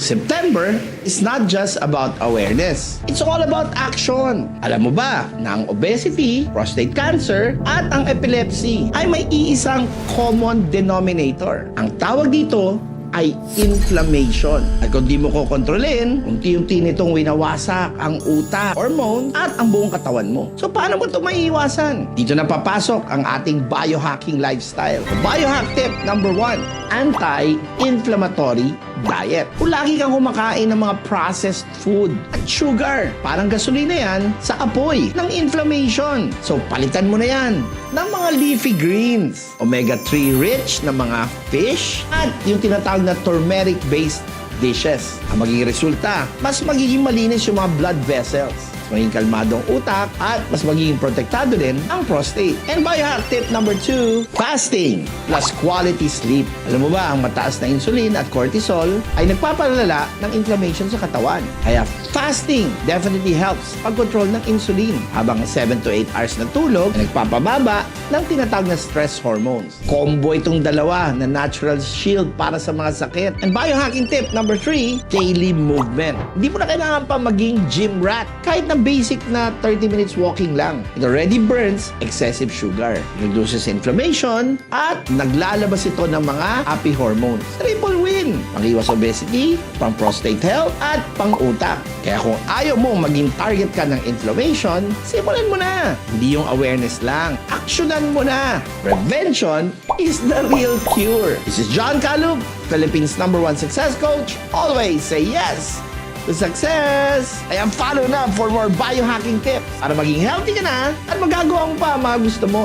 September is not just about awareness. It's all about action. Alam mo ba na ang obesity, prostate cancer, at ang epilepsy ay may iisang common denominator. Ang tawag dito ay inflammation. At kung di mo ko kontrolin, unti-unti nitong winawasak ang utak, hormone, at ang buong katawan mo. So paano mo ito maiiwasan? Dito na papasok ang ating biohacking lifestyle. Biohack tip number 1, anti-inflammatory diet. Kung lagi kang kumakain ng mga processed food at sugar, parang gasolina yan sa apoy ng inflammation. So palitan mo na yan ng mga leafy greens, omega-3 rich na mga fish, at yung tinatawag na turmeric-based dishes. Ang magiging resulta, mas magiging malinis yung mga blood vessels, maging kalmado ang utak, at mas magiging protektado din ang prostate. And biohack tip number 2, fasting plus quality sleep. Alam mo ba, ang mataas na insulin at cortisol ay nagpapalala ng inflammation sa katawan. Kaya fasting definitely helps pag-control ng insulin, habang 7 to 8 hours na tulog ay nagpapababa ng tinatawag na stress hormones. Combo itong dalawa na natural shield para sa mga sakit. And biohacking tip number 3, daily movement. Hindi mo na kailangan pa maging gym rat. Kahit na basic na 30 minutes walking lang, it already burns excessive sugar, reduces inflammation, at naglalabas ito ng mga happy hormones. Triple win! Pang-iwas obesity, pang-prostate health, at pang-utak. Kaya kung ayaw mong maging target ka ng inflammation, simulan mo na. Hindi yung awareness lang. Aksyonan mo na. Prevention is the real cure. This is John Calub, Philippines #1 success coach. Always say yes to success! Ayan, follow na for more biohacking tips para maging healthy ka na at magagawa mo pa ang mga gusto mo.